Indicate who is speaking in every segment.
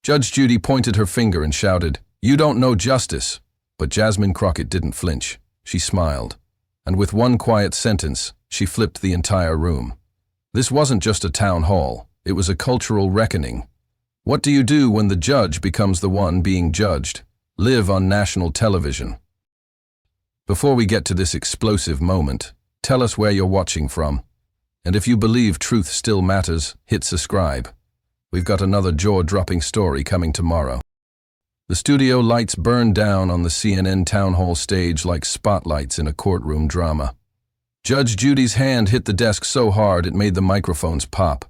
Speaker 1: Judge Judy pointed her finger and shouted, "You don't know justice." But Jasmine Crockett didn't flinch. She smiled. And with one quiet sentence, she flipped the entire room. This wasn't just a town hall. It was a cultural reckoning. What do you do when the judge becomes the one being judged? Live on national television. Before we get to this explosive moment, tell us where you're watching from. And if you believe truth still matters, hit subscribe. We've got another jaw-dropping story coming tomorrow. The studio lights burned down on the CNN town hall stage like spotlights in a courtroom drama. Judge Judy's hand hit the desk so hard it made the microphones pop.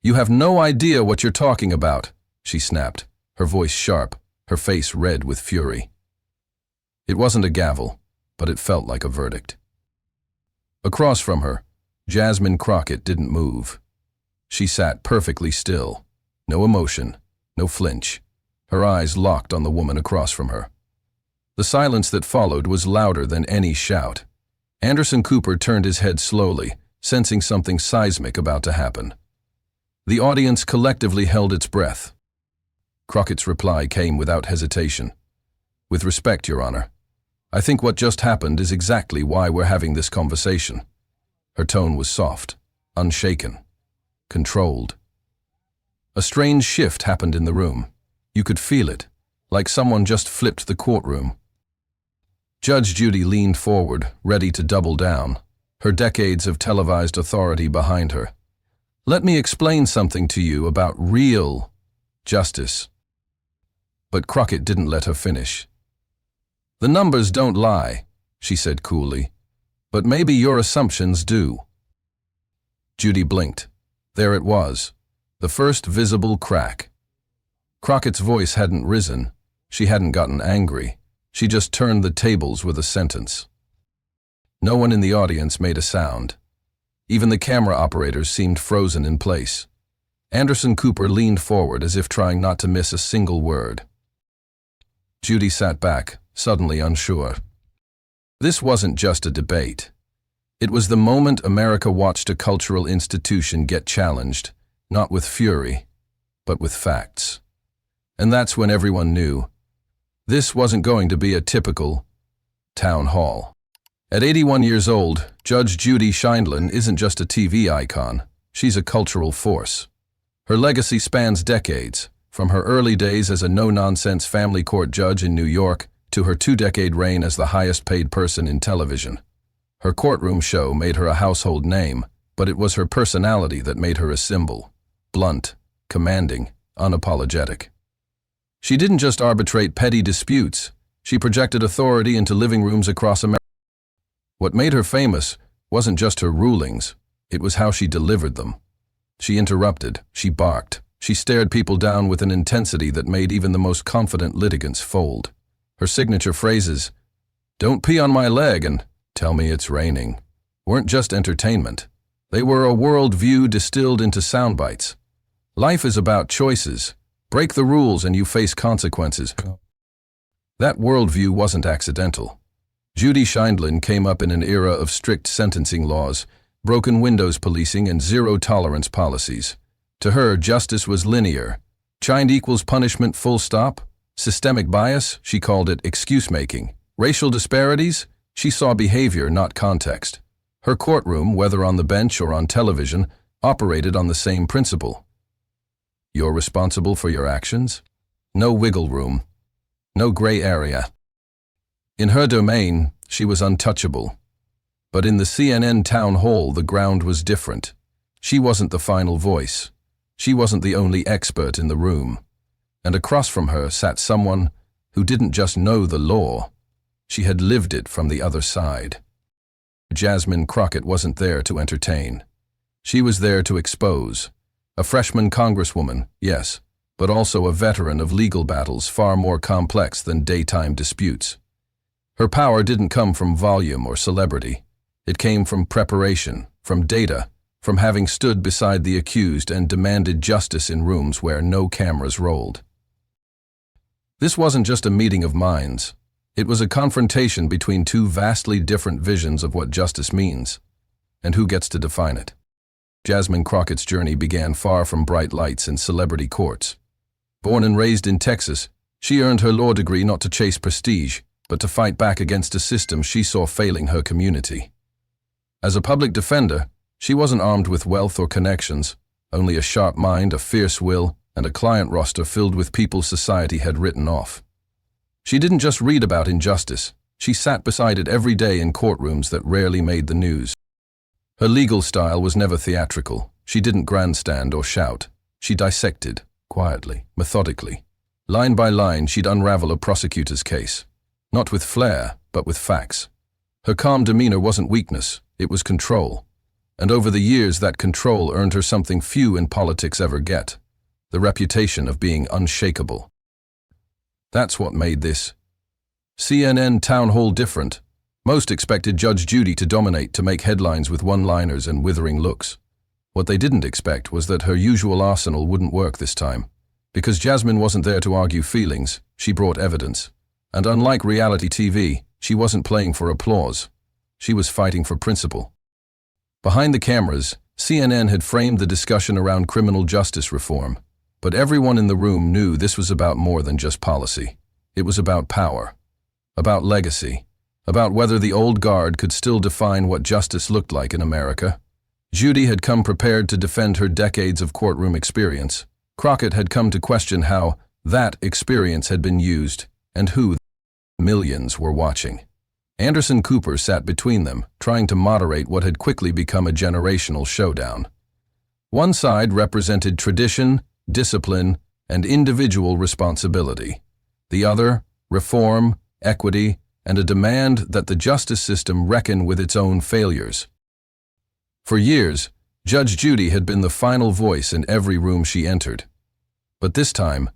Speaker 1: "You have no idea what you're talking about," she snapped, her voice sharp, her face red with fury. It wasn't a gavel, but it felt like a verdict. Across from her, Jasmine Crockett didn't move. She sat perfectly still, no emotion, no flinch, her eyes locked on the woman across from her. The silence that followed was louder than any shout. Anderson Cooper turned his head slowly, sensing something seismic about to happen. The audience collectively held its breath. Crockett's reply came without hesitation. "With respect, Your Honor, I think what just happened is exactly why we're having this conversation." Her tone was soft, unshaken, controlled. A strange shift happened in the room. You could feel it, like someone just flipped the courtroom. Judge Judy leaned forward, ready to double down, her decades of televised authority behind her. "Let me explain something to you about real justice." But Crockett didn't let her finish. "The numbers don't lie," she said coolly, "but maybe your assumptions do." Judy blinked. There it was, the first visible crack. Crockett's voice hadn't risen. She hadn't gotten angry. She just turned the tables with a sentence. No one in the audience made a sound. Even the camera operators seemed frozen in place. Anderson Cooper leaned forward as if trying not to miss a single word. Judy sat back, suddenly unsure. This wasn't just a debate. It was the moment America watched a cultural institution get challenged, not with fury, but with facts. And that's when everyone knew. This wasn't going to be a typical town hall. At 81 years old, Judge Judy Sheindlin isn't just a TV icon. She's a cultural force. Her legacy spans decades, from her early days as a no-nonsense family court judge in New York to her two-decade reign as the highest-paid person in television. Her courtroom show made her a household name, but it was her personality that made her a symbol. Blunt, commanding, unapologetic. She didn't just arbitrate petty disputes. She projected authority into living rooms across America. What made her famous wasn't just her rulings, it was how she delivered them. She interrupted, she barked, she stared people down with an intensity that made even the most confident litigants fold. Her signature phrases, "Don't pee on my leg," and "Tell me it's raining," weren't just entertainment. They were a worldview distilled into sound bites. Life is about choices. Break the rules and you face consequences. That worldview wasn't accidental. Judy Sheindlin came up in an era of strict sentencing laws, broken windows policing, and zero-tolerance policies. To her, justice was linear. Chind equals punishment, full stop. Systemic bias, she called it excuse-making. Racial disparities, she saw behavior, not context. Her courtroom, whether on the bench or on television, operated on the same principle. You're responsible for your actions? No wiggle room. No gray area. In her domain, she was untouchable. But in the CNN town hall, the ground was different. She wasn't the final voice. She wasn't the only expert in the room. And across from her sat someone who didn't just know the law. She had lived it from the other side. Jasmine Crockett wasn't there to entertain. She was there to expose. A freshman congresswoman, yes, but also a veteran of legal battles far more complex than daytime disputes. Her power didn't come from volume or celebrity. It came from preparation, from data, from having stood beside the accused and demanded justice in rooms where no cameras rolled. This wasn't just a meeting of minds. It was a confrontation between two vastly different visions of what justice means, and who gets to define it. Jasmine Crockett's journey began far from bright lights and celebrity courts. Born and raised in Texas, she earned her law degree not to chase prestige, but to fight back against a system she saw failing her community. As a public defender, she wasn't armed with wealth or connections, only a sharp mind, a fierce will, and a client roster filled with people society had written off. She didn't just read about injustice, she sat beside it every day in courtrooms that rarely made the news. Her legal style was never theatrical. She didn't grandstand or shout. She dissected, quietly, methodically. Line by line, she'd unravel a prosecutor's case. Not with flair, but with facts. Her calm demeanor wasn't weakness, it was control. And over the years, that control earned her something few in politics ever get: the reputation of being unshakable. That's what made this CNN town hall different. Most expected Judge Judy to dominate, to make headlines with one-liners and withering looks. What they didn't expect was that her usual arsenal wouldn't work this time. Because Jasmine wasn't there to argue feelings, she brought evidence. And unlike reality TV, she wasn't playing for applause. She was fighting for principle. Behind the cameras, CNN had framed the discussion around criminal justice reform. But everyone in the room knew this was about more than just policy. It was about power, about legacy, about whether the old guard could still define what justice looked like in America. Judy had come prepared to defend her decades of courtroom experience. Crockett had come to question how that experience had been used and who millions were watching. Anderson Cooper sat between them, trying to moderate what had quickly become a generational showdown. One side represented tradition, discipline, and individual responsibility. The other, reform, equity, and a demand that the justice system reckon with its own failures. For years, Judge Judy had been the final voice in every room she entered. But this time,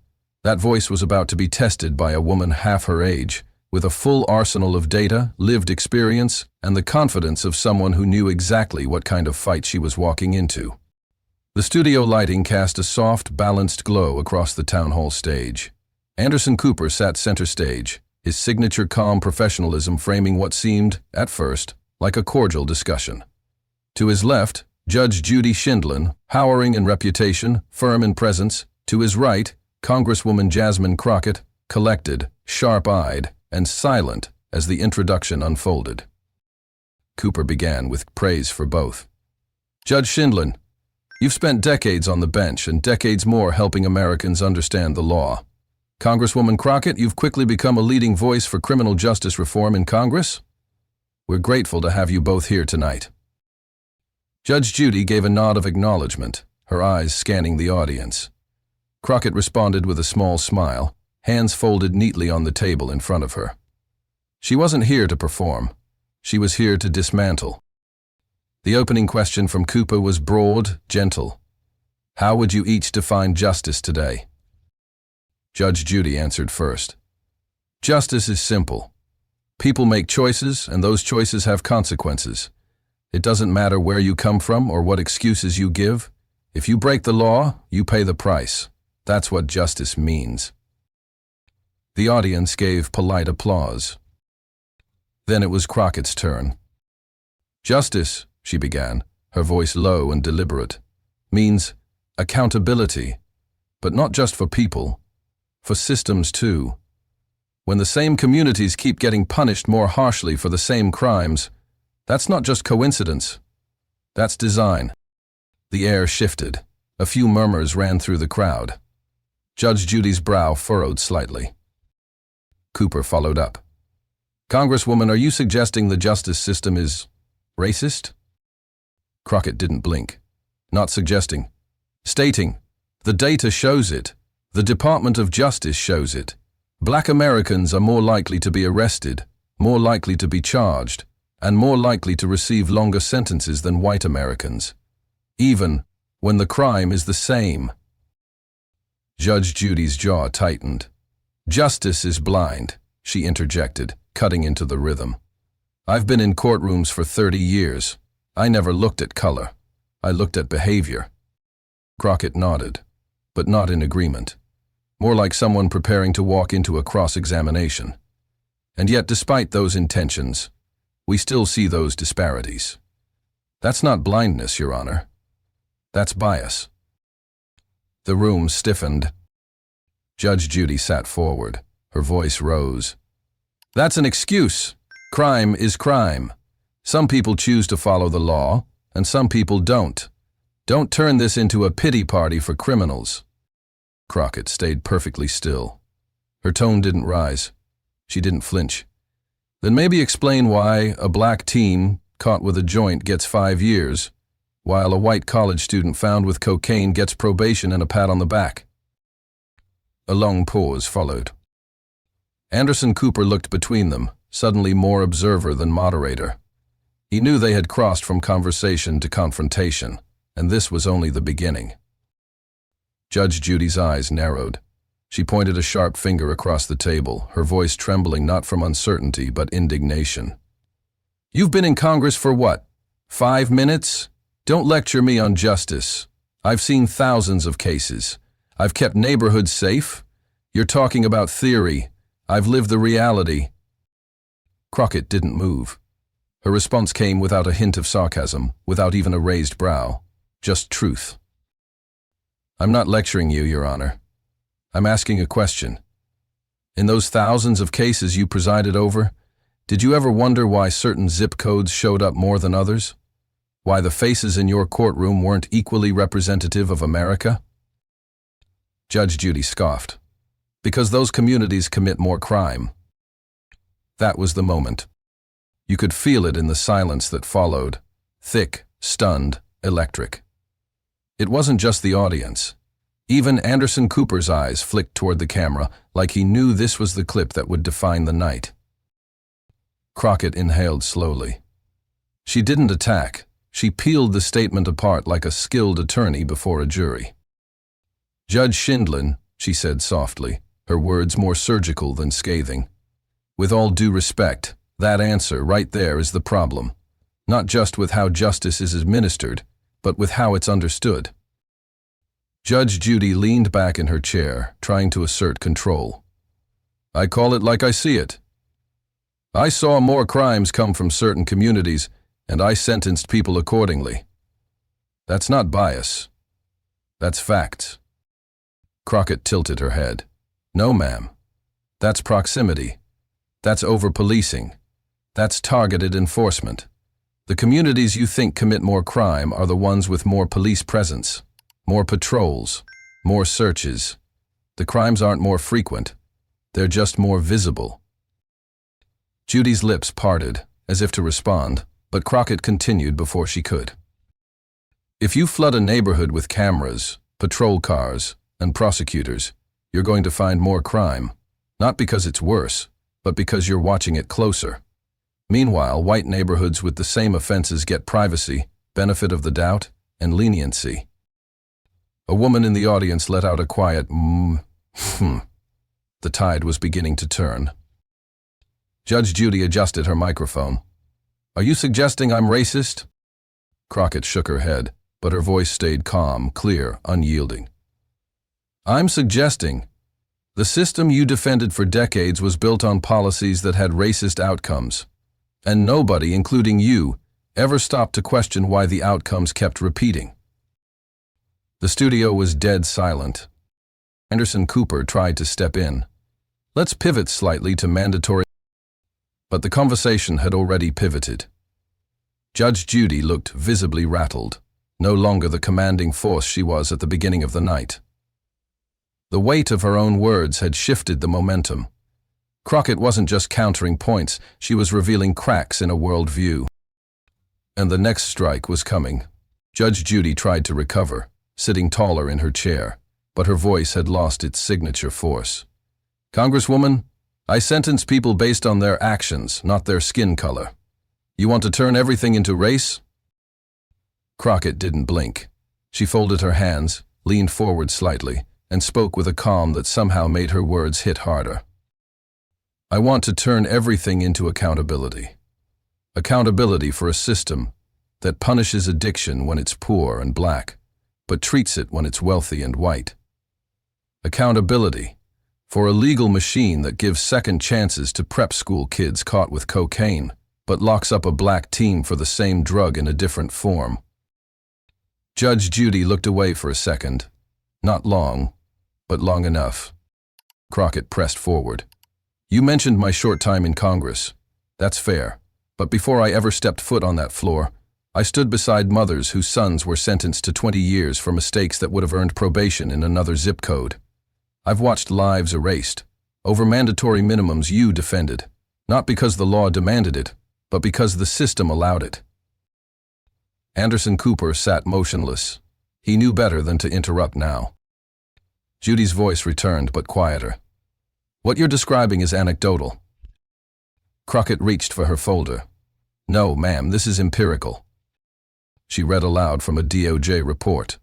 Speaker 1: that voice was about to be tested by a woman half her age, with a full arsenal of data, lived experience, and the confidence of someone who knew exactly what kind of fight she was walking into. The studio lighting cast a soft, balanced glow across the town hall stage. Anderson Cooper sat center stage, his signature calm professionalism framing what seemed, at first, like a cordial discussion. To his left, Judge Judy Sheindlin, towering in reputation, firm in presence. To his right, Congresswoman Jasmine Crockett, collected, sharp-eyed, and silent as the introduction unfolded. Cooper began with praise for both. Judge Sheindlin, you've spent decades on the bench and decades more helping Americans understand the law. Congresswoman Crockett, you've quickly become a leading voice for criminal justice reform in Congress. We're grateful to have you both here tonight. Judge Judy gave a nod of acknowledgement, her eyes scanning the audience. Crockett responded with a small smile, hands folded neatly on the table in front of her. She wasn't here to perform. She was here to dismantle. The opening question from Cooper was broad, gentle. How would you each define justice today? Judge Judy answered first. Justice is simple. People make choices, and those choices have consequences. It doesn't matter where you come from or what excuses you give. If you break the law, you pay the price. That's what justice means. The audience gave polite applause. Then it was Crockett's turn. Justice, she began, her voice low and deliberate, means accountability, but not just for people, for systems too. When the same communities keep getting punished more harshly for the same crimes, that's not just coincidence. That's design. The air shifted. A few murmurs ran through the crowd. Judge Judy's brow furrowed slightly. Cooper followed up. Congresswoman, are you suggesting the justice system is racist? Crockett didn't blink. Not suggesting. Stating, the data shows it. The Department of Justice shows it. Black Americans are more likely to be arrested, more likely to be charged, and more likely to receive longer sentences than white Americans, even when the crime is the same. Judge Judy's jaw tightened. Justice is blind, she interjected, cutting into the rhythm. I've been in courtrooms for 30 years. I never looked at color. I looked at behavior. Crockett nodded, but not in agreement. More like someone preparing to walk into a cross-examination. And yet, despite those intentions, we still see those disparities. That's not blindness, Your Honor. That's bias. The room stiffened. Judge Judy sat forward. Her voice rose. That's an excuse. Crime is crime. Some people choose to follow the law, and some people don't. Don't turn this into a pity party for criminals. Crockett stayed perfectly still. Her tone didn't rise. She didn't flinch. Then maybe explain why a black teen caught with a joint gets 5 years, while a white college student found with cocaine gets probation and a pat on the back. A long pause followed. Anderson Cooper looked between them, suddenly more observer than moderator. He knew they had crossed from conversation to confrontation, and this was only the beginning. Judge Judy's eyes narrowed. She pointed a sharp finger across the table, her voice trembling not from uncertainty but indignation. You've been in Congress for what? 5 minutes? Don't lecture me on justice. I've seen thousands of cases. I've kept neighborhoods safe. You're talking about theory. I've lived the reality. Crockett didn't move. Her response came without a hint of sarcasm, without even a raised brow. Just truth. I'm not lecturing you, Your Honor. I'm asking a question. In those thousands of cases you presided over, did you ever wonder why certain zip codes showed up more than others? Why the faces in your courtroom weren't equally representative of America? Judge Judy scoffed. Because those communities commit more crime. That was the moment. You could feel it in the silence that followed. Thick, stunned, electric. It wasn't just the audience. Even Anderson Cooper's eyes flicked toward the camera, like he knew this was the clip that would define the night. Crockett inhaled slowly. She didn't attack. She peeled the statement apart like a skilled attorney before a jury. Judge Shindlin, she said softly, her words more surgical than scathing. With all due respect, that answer right there is the problem. Not just with how justice is administered, but with how it's understood. Judge Judy leaned back in her chair, trying to assert control. I call it like I see it. I saw more crimes come from certain communities, and I sentenced people accordingly. That's not bias. That's facts. Crockett tilted her head. No, ma'am. That's proximity. That's over-policing. That's targeted enforcement. The communities you think commit more crime are the ones with more police presence, more patrols, more searches. The crimes aren't more frequent. They're just more visible. Judy's lips parted, as if to respond, but Crockett continued before she could. If you flood a neighborhood with cameras, patrol cars, and prosecutors, you're going to find more crime, not because it's worse, but because you're watching it closer. Meanwhile, white neighborhoods with the same offenses get privacy, benefit of the doubt, and leniency. A woman in the audience let out a quiet The tide was beginning to turn. Judge Judy adjusted her microphone. Are you suggesting I'm racist? Crockett shook her head, but her voice stayed calm, clear, unyielding. I'm suggesting the system you defended for decades was built on policies that had racist outcomes. And nobody, including you, ever stopped to question why the outcomes kept repeating. The studio was dead silent. Anderson Cooper tried to step in. Let's pivot slightly to mandatory. But the conversation had already pivoted. Judge Judy looked visibly rattled, no longer the commanding force she was at the beginning of the night. The weight of her own words had shifted the momentum. Crockett wasn't just countering points, she was revealing cracks in a worldview. And the next strike was coming. Judge Judy tried to recover, sitting taller in her chair, but her voice had lost its signature force. Congresswoman, I sentence people based on their actions, not their skin color. You want to turn everything into race? Crockett didn't blink. She folded her hands, leaned forward slightly, and spoke with a calm that somehow made her words hit harder. I want to turn everything into accountability. Accountability for a system that punishes addiction when it's poor and black, but treats it when it's wealthy and white. Accountability for a legal machine that gives second chances to prep school kids caught with cocaine, but locks up a black teen for the same drug in a different form. Judge Judy looked away for a second. Not long, but long enough. Crockett pressed forward. You mentioned my short time in Congress. That's fair. But before I ever stepped foot on that floor, I stood beside mothers whose sons were sentenced to 20 years for mistakes that would have earned probation in another zip code. I've watched lives erased, over mandatory minimums you defended, not because the law demanded it, but because the system allowed it. Anderson Cooper sat motionless. He knew better than to interrupt now. Judy's voice returned, but quieter. What you're describing is anecdotal. Crockett reached for her folder. No, ma'am, this is empirical. She read aloud from a DOJ report.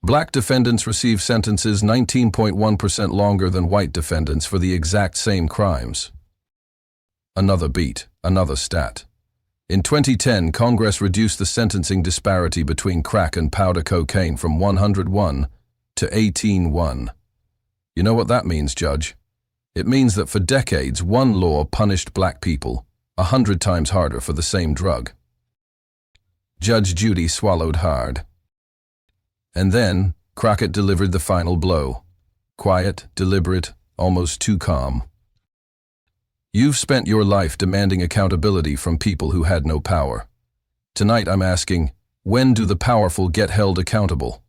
Speaker 1: Black defendants receive sentences 19.1% longer than white defendants for the exact same crimes. Another beat, another stat. In 2010, Congress reduced the sentencing disparity between crack and powder cocaine from 101 to 18:1. You know what that means, Judge? It means that for decades, one law punished black people 100 times harder for the same drug. Judge Judy swallowed hard. And then, Crockett delivered the final blow. Quiet, deliberate, almost too calm. You've spent your life demanding accountability from people who had no power. Tonight I'm asking, when do the powerful get held accountable?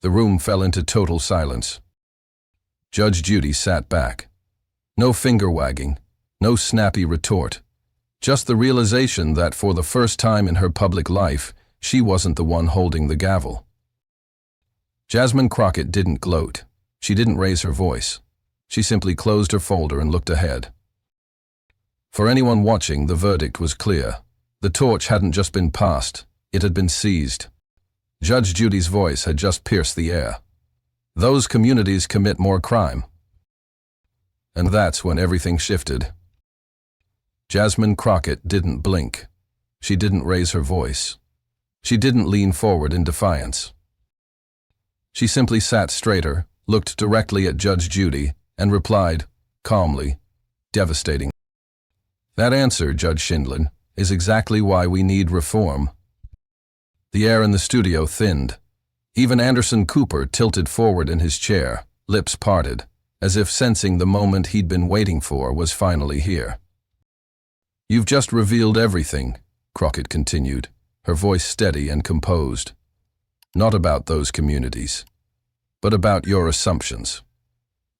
Speaker 1: The room fell into total silence. Judge Judy sat back. No finger wagging, no snappy retort. Just the realization that for the first time in her public life, she wasn't the one holding the gavel. Jasmine Crockett didn't gloat. She didn't raise her voice. She simply closed her folder and looked ahead. For anyone watching, the verdict was clear. The torch hadn't just been passed, it had been seized. Judge Judy's voice had just pierced the air. Those communities commit more crime. And that's when everything shifted. Jasmine Crockett didn't blink. She didn't raise her voice. She didn't lean forward in defiance. She simply sat straighter, looked directly at Judge Judy, and replied, calmly, devastating. That answer, Judge Shindlin, is exactly why we need reform. The air in the studio thinned. Even Anderson Cooper tilted forward in his chair, lips parted, as if sensing the moment he'd been waiting for was finally here. You've just revealed everything, Crockett continued, her voice steady and composed. Not about those communities, but about your assumptions.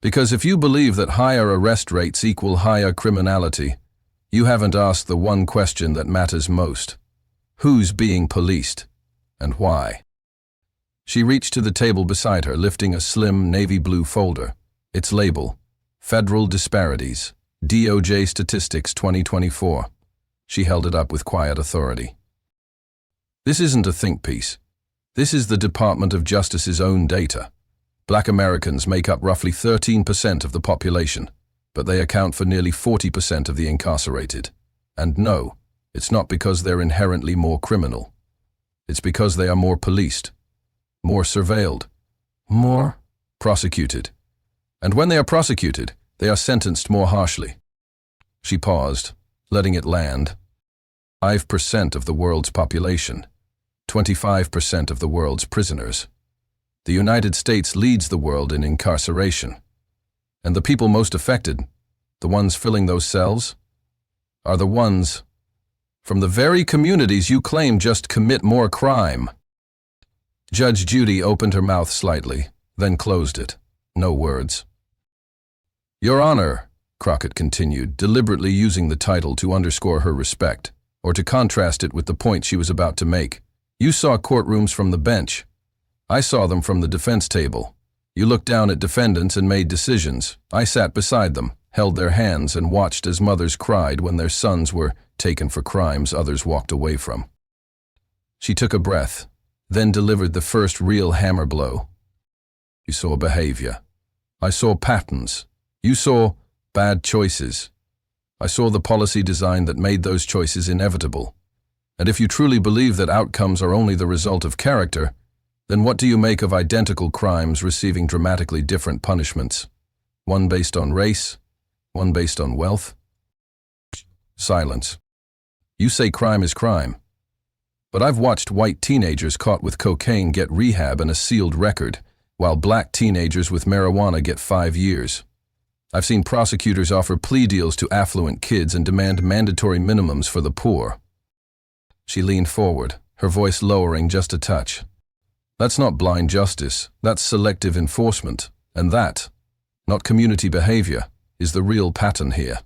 Speaker 1: Because if you believe that higher arrest rates equal higher criminality, you haven't asked the one question that matters most. Who's being policed, and why? She reached to the table beside her, lifting a slim navy blue folder. Its label, Federal Disparities, DOJ Statistics 2024. She held it up with quiet authority. This isn't a think piece. This is the Department of Justice's own data. Black Americans make up roughly 13% of the population, but they account for nearly 40% of the incarcerated. And no, it's not because they're inherently more criminal. It's because they are more policed, more surveilled, more prosecuted. And when they are prosecuted, they are sentenced more harshly. She paused, letting it land. 5% of the world's population, 25% of the world's prisoners. The United States leads the world in incarceration. And the people most affected, the ones filling those cells, are the ones from the very communities you claim just commit more crime. Judge Judy opened her mouth slightly, then closed it. No words. Your Honor, Crockett continued, deliberately using the title to underscore her respect, or to contrast it with the point she was about to make. You saw courtrooms from the bench. I saw them from the defense table. You looked down at defendants and made decisions. I sat beside them, held their hands, and watched as mothers cried when their sons were taken for crimes others walked away from. She took a breath, then delivered the first real hammer blow. You saw behavior. I saw patterns. You saw bad choices. I saw the policy design that made those choices inevitable. And if you truly believe that outcomes are only the result of character, then what do you make of identical crimes receiving dramatically different punishments? One based on race, one based on wealth? Silence. You say crime is crime. But I've watched white teenagers caught with cocaine get rehab and a sealed record, while black teenagers with marijuana get 5 years. I've seen prosecutors offer plea deals to affluent kids and demand mandatory minimums for the poor. She leaned forward, her voice lowering just a touch. That's not blind justice, that's selective enforcement, and that, not community behavior, is the real pattern here.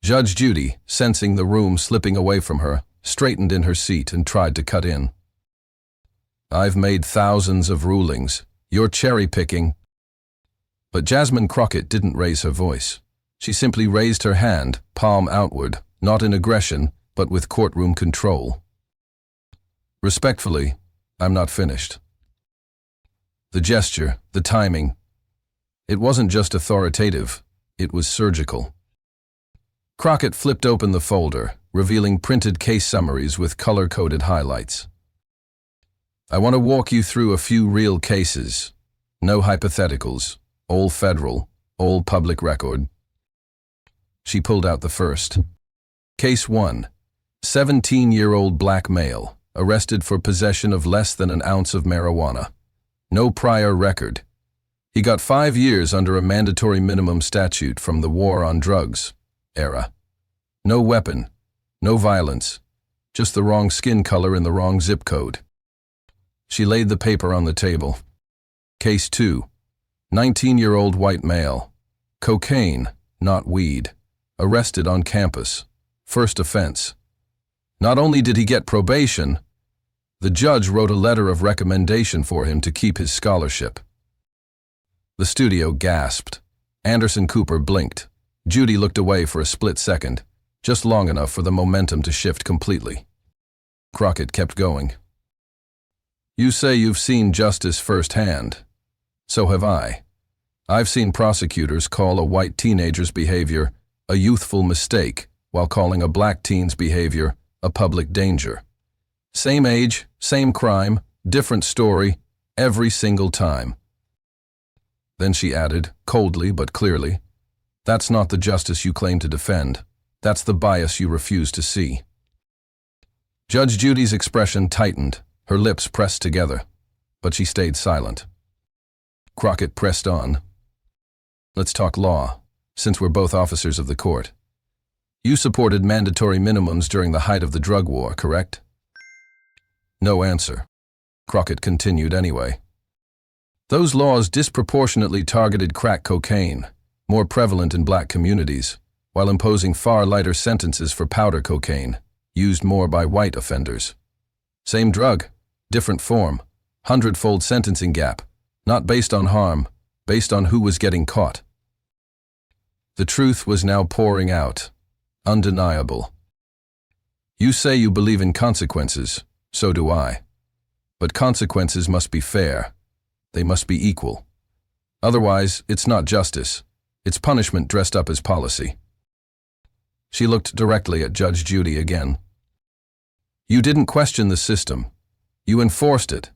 Speaker 1: Judge Judy, sensing the room slipping away from her, straightened in her seat and tried to cut in. I've made thousands of rulings. You're cherry-picking. But Jasmine Crockett didn't raise her voice. She simply raised her hand, palm outward, not in aggression, but with courtroom control. Respectfully, I'm not finished. The gesture, the timing, it wasn't just authoritative, it was surgical. Crockett flipped open the folder, revealing printed case summaries with color-coded highlights. I want to walk you through a few real cases. No hypotheticals. All federal, all public record. She pulled out the first. Case 1. 17-year-old black male, arrested for possession of less than an ounce of marijuana. No prior record. He got 5 years under a mandatory minimum statute from the War on Drugs era. No weapon, no violence, just the wrong skin color and the wrong zip code. She laid the paper on the table. Case 2. 19-year-old white male. Cocaine, not weed. Arrested on campus. First offense. Not only did he get probation, the judge wrote a letter of recommendation for him to keep his scholarship. The studio gasped. Anderson Cooper blinked. Judy looked away for a split second, just long enough for the momentum to shift completely. Crockett kept going. You say you've seen justice firsthand. So have I. I've seen prosecutors call a white teenager's behavior a youthful mistake while calling a black teen's behavior a public danger. Same age, same crime, different story, every single time. Then she added, coldly but clearly, that's not the justice you claim to defend. That's the bias you refuse to see. Judge Judy's expression tightened, her lips pressed together, but she stayed silent. Crockett pressed on. Let's talk law, since we're both officers of the court. You supported mandatory minimums during the height of the drug war, correct? No answer. Crockett continued anyway. Those laws disproportionately targeted crack cocaine, more prevalent in black communities, while imposing far lighter sentences for powder cocaine, used more by white offenders. Same drug, different form, 100-fold sentencing gap, not based on harm, based on who was getting caught. The truth was now pouring out, undeniable. You say you believe in consequences, so do I. But consequences must be fair. They must be equal. Otherwise, it's not justice. It's punishment dressed up as policy. She looked directly at Judge Judy again. You didn't question the system. You enforced it.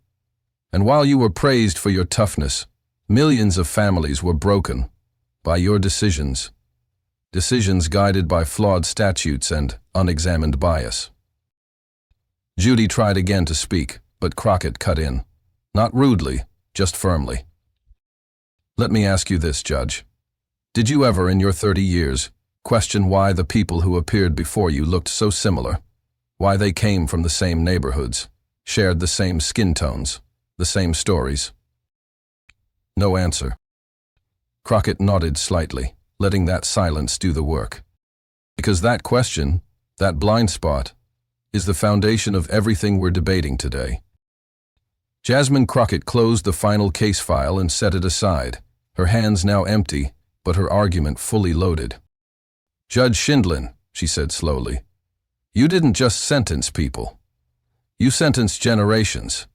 Speaker 1: And while you were praised for your toughness, millions of families were broken by your decisions. Decisions guided by flawed statutes and unexamined bias. Judy tried again to speak, but Crockett cut in. Not rudely, just firmly. Let me ask you this, Judge. Did you ever, in your 30 years, question why the people who appeared before you looked so similar? Why they came from the same neighborhoods, shared the same skin tones, the same stories? No answer. Crockett nodded slightly, letting that silence do the work. Because that question, that blind spot, is the foundation of everything we're debating today. Jasmine Crockett closed the final case file and set it aside, her hands now empty, but her argument fully loaded. Judge Shindlin, she said slowly, you didn't just sentence people. You sentenced generations.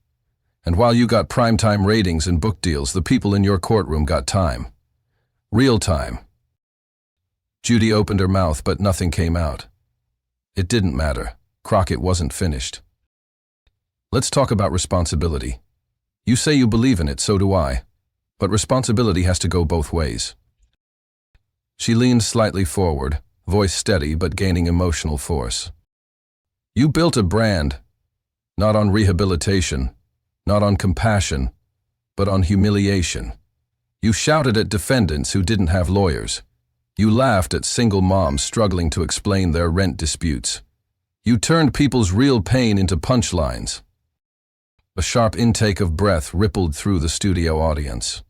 Speaker 1: And while you got primetime ratings and book deals, the people in your courtroom got time. Real time. Judy opened her mouth, but nothing came out. It didn't matter. Crockett wasn't finished. Let's talk about responsibility. You say you believe in it, so do I. But responsibility has to go both ways. She leaned slightly forward, voice steady but gaining emotional force. You built a brand, not on rehabilitation, not on compassion, but on humiliation. You shouted at defendants who didn't have lawyers. You laughed at single moms struggling to explain their rent disputes. You turned people's real pain into punchlines. A sharp intake of breath rippled through the studio audience.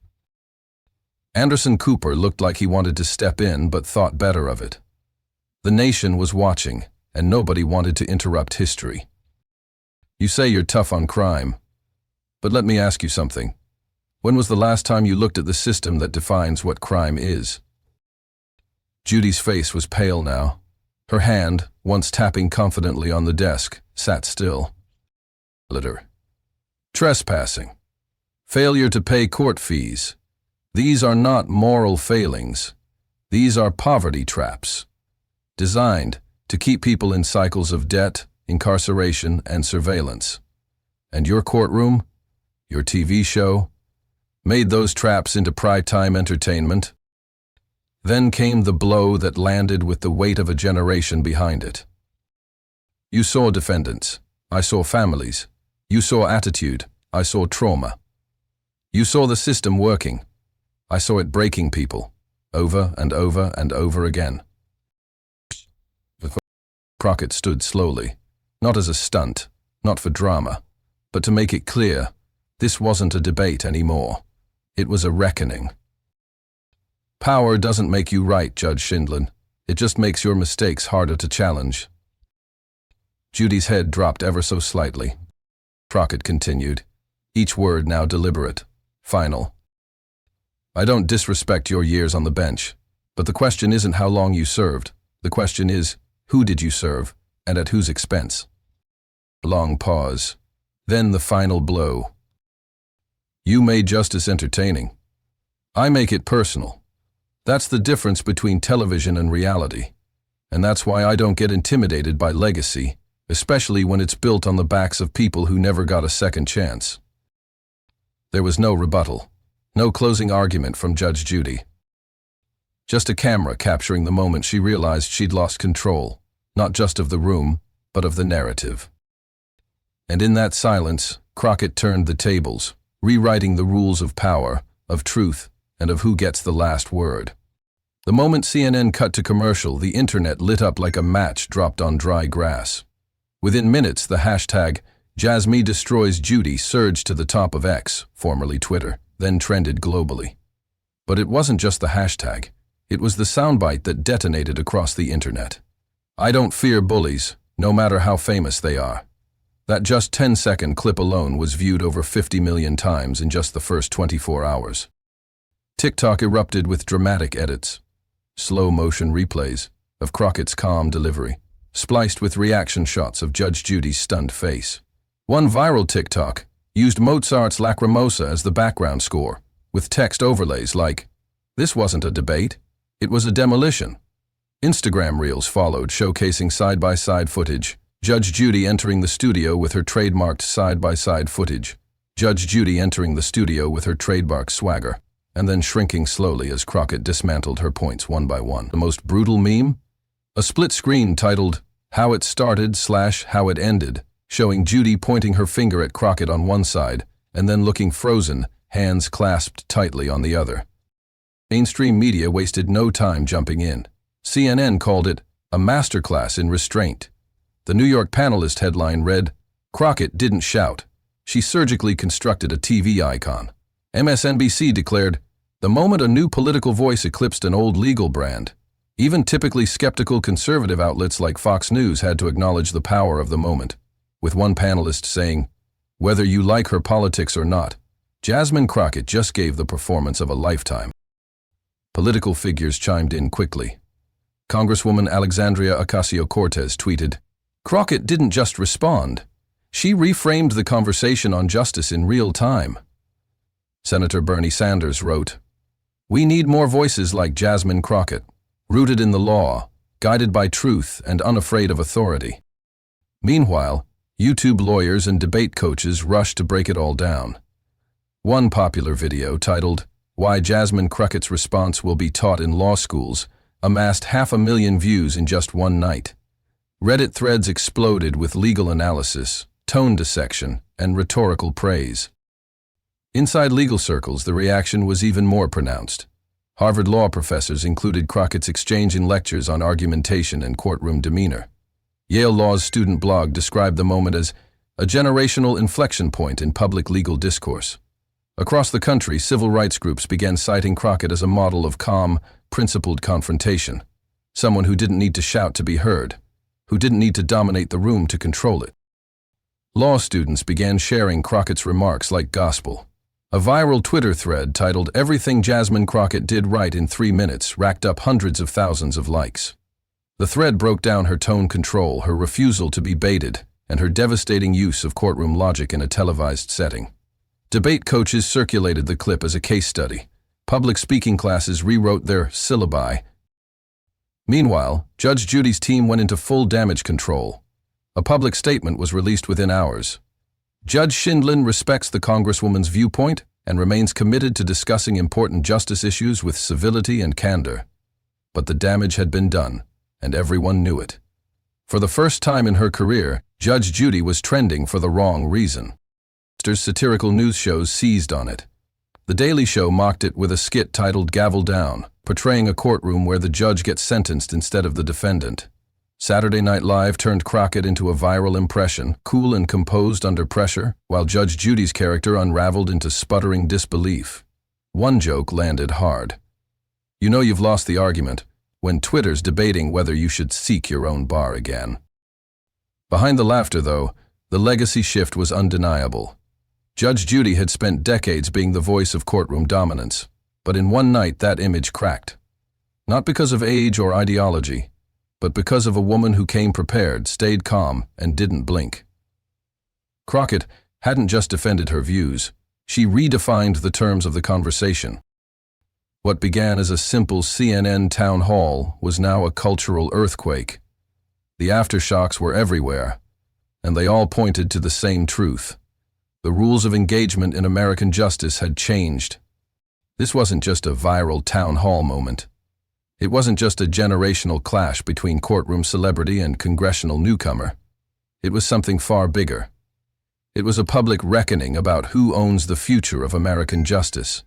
Speaker 1: Anderson Cooper looked like he wanted to step in but thought better of it. The nation was watching, and nobody wanted to interrupt history. You say you're tough on crime, but let me ask you something. When was the last time you looked at the system that defines what crime is? Judy's face was pale now. Her hand, once tapping confidently on the desk, sat still. Litter. Trespassing. Failure to pay court fees. These are not moral failings. These are poverty traps, designed to keep people in cycles of debt, incarceration, and surveillance. And your courtroom, your TV show, made those traps into primetime entertainment. Then came the blow that landed with the weight of a generation behind it. You saw defendants. I saw families. You saw attitude. I saw trauma. You saw the system working. I saw it breaking people, over and over and over again. Crockett stood slowly, not as a stunt, not for drama, but to make it clear, this wasn't a debate anymore. It was a reckoning. Power doesn't make you right, Judge Shindlin. It just makes your mistakes harder to challenge. Judy's head dropped ever so slightly. Crockett continued, each word now deliberate, final. I don't disrespect your years on the bench, but the question isn't how long you served. The question is, who did you serve, and at whose expense? Long pause. Then the final blow. You made justice entertaining. I make it personal. That's the difference between television and reality. And that's why I don't get intimidated by legacy, especially when it's built on the backs of people who never got a second chance. There was no rebuttal. No closing argument from Judge Judy. Just a camera capturing the moment she realized she'd lost control, not just of the room, but of the narrative. And in that silence, Crockett turned the tables, rewriting the rules of power, of truth, and of who gets the last word. The moment CNN cut to commercial, the internet lit up like a match dropped on dry grass. Within minutes, the hashtag Jasmine Destroys Judy surged to the top of X, formerly Twitter, then trended globally. But it wasn't just the hashtag. It was the soundbite that detonated across the internet. I don't fear bullies, no matter how famous they are. That just 10-second clip alone was viewed over 50 million times in just the first 24 hours. TikTok erupted with dramatic edits, slow-motion replays of Crockett's calm delivery, spliced with reaction shots of Judge Judy's stunned face. One viral TikTok used Mozart's Lacrimosa as the background score, with text overlays like, "This wasn't a debate, it was a demolition." Instagram reels followed, showcasing side-by-side footage, Judge Judy entering the studio with her trademarked side-by-side footage, Judge Judy entering the studio with her trademark swagger, and then shrinking slowly as Crockett dismantled her points one by one. The most brutal meme? A split screen titled, "How It Started / How It Ended," showing Judy pointing her finger at Crockett on one side and then looking frozen, hands clasped tightly on the other. Mainstream media wasted no time jumping in. CNN called it a masterclass in restraint. The New York panelist headline read, "Crockett didn't shout. She surgically constructed a TV icon." MSNBC declared, "The moment a new political voice eclipsed an old legal brand." Even typically skeptical conservative outlets like Fox News had to acknowledge the power of the moment, with one panelist saying, "Whether you like her politics or not, Jasmine Crockett just gave the performance of a lifetime." Political figures chimed in quickly. Congresswoman Alexandria Ocasio-Cortez tweeted, "Crockett didn't just respond. She reframed the conversation on justice in real time." Senator Bernie Sanders wrote, "We need more voices like Jasmine Crockett, rooted in the law, guided by truth, and unafraid of authority." Meanwhile, YouTube lawyers and debate coaches rushed to break it all down. One popular video, titled, "Why Jasmine Crockett's Response Will Be Taught in Law Schools," amassed 500,000 views in just one night. Reddit threads exploded with legal analysis, tone dissection, and rhetorical praise. Inside legal circles, the reaction was even more pronounced. Harvard law professors included Crockett's exchange in lectures on argumentation and courtroom demeanor. Yale Law's student blog described the moment as a generational inflection point in public legal discourse. Across the country, civil rights groups began citing Crockett as a model of calm, principled confrontation, someone who didn't need to shout to be heard, who didn't need to dominate the room to control it. Law students began sharing Crockett's remarks like gospel. A viral Twitter thread titled "Everything Jasmine Crockett Did Right in 3 Minutes" racked up hundreds of thousands of likes. The thread broke down her tone control, her refusal to be baited, and her devastating use of courtroom logic in a televised setting. Debate coaches circulated the clip as a case study. Public speaking classes rewrote their syllabi. Meanwhile, Judge Judy's team went into full damage control. A public statement was released within hours. Judge Shindlin respects the Congresswoman's viewpoint and remains committed to discussing important justice issues with civility and candor. But the damage had been done, and everyone knew it. For the first time in her career, Judge Judy was trending for the wrong reason. Satirical news shows seized on it. The Daily Show mocked it with a skit titled "Gavel Down," portraying a courtroom where the judge gets sentenced instead of the defendant. Saturday Night Live turned Crockett into a viral impression, cool and composed under pressure, while Judge Judy's character unraveled into sputtering disbelief. One joke landed hard. "You know you've lost the argument when Twitter's debating whether you should seek your own bar again." Behind the laughter, though, the legacy shift was undeniable. Judge Judy had spent decades being the voice of courtroom dominance, but in one night that image cracked. Not because of age or ideology, but because of a woman who came prepared, stayed calm, and didn't blink. Crockett hadn't just defended her views, she redefined the terms of the conversation. What began as a simple CNN town hall was now a cultural earthquake. The aftershocks were everywhere, and they all pointed to the same truth. The rules of engagement in American justice had changed. This wasn't just a viral town hall moment. It wasn't just a generational clash between courtroom celebrity and congressional newcomer. It was something far bigger. It was a public reckoning about who owns the future of American justice,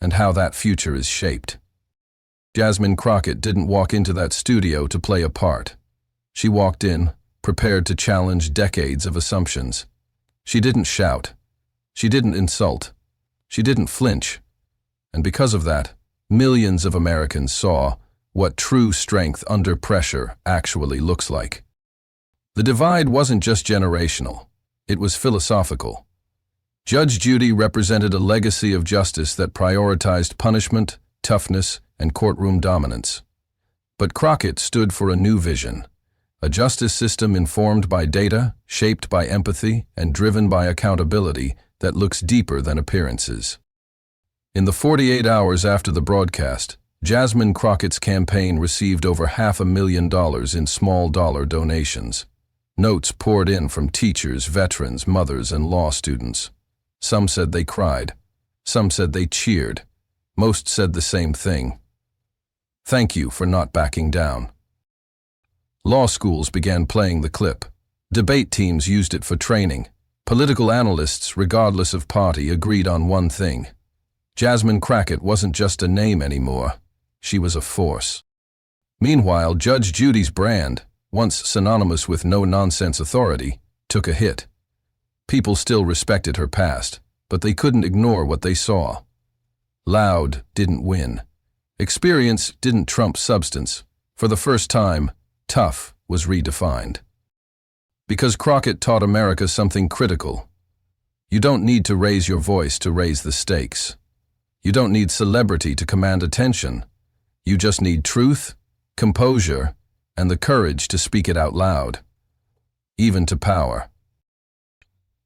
Speaker 1: and how that future is shaped. Jasmine Crockett didn't walk into that studio to play a part. She walked in, prepared to challenge decades of assumptions. She didn't shout. She didn't insult. She didn't flinch. And because of that, millions of Americans saw what true strength under pressure actually looks like. The divide wasn't just generational, it was philosophical. Judge Judy represented a legacy of justice that prioritized punishment, toughness, and courtroom dominance. But Crockett stood for a new vision, a justice system informed by data, shaped by empathy, and driven by accountability that looks deeper than appearances. In the 48 hours after the broadcast, Jasmine Crockett's campaign received over $500,000 in small-dollar donations. Notes poured in from teachers, veterans, mothers, and law students. Some said they cried. Some said they cheered. Most said the same thing. "Thank you for not backing down." Law schools began playing the clip. Debate teams used it for training. Political analysts, regardless of party, agreed on one thing. Jasmine Crockett wasn't just a name anymore. She was a force. Meanwhile, Judge Judy's brand, once synonymous with no-nonsense authority, took a hit. People still respected her past, but they couldn't ignore what they saw. Loud didn't win. Experience didn't trump substance. For the first time, tough was redefined. Because Crockett taught America something critical. You don't need to raise your voice to raise the stakes. You don't need celebrity to command attention. You just need truth, composure, and the courage to speak it out loud, even to power.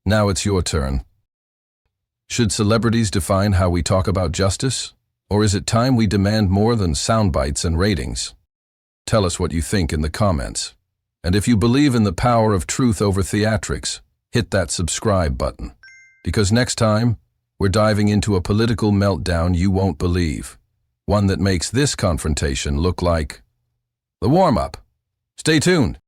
Speaker 1: Now it's your turn. Should celebrities define how we talk about justice? Or is it time we demand more than sound bites and ratings? Tell us what you think in the comments. And if you believe in the power of truth over theatrics, hit that subscribe button. Because next time, we're diving into a political meltdown you won't believe. One that makes this confrontation look like the warm-up. Stay tuned.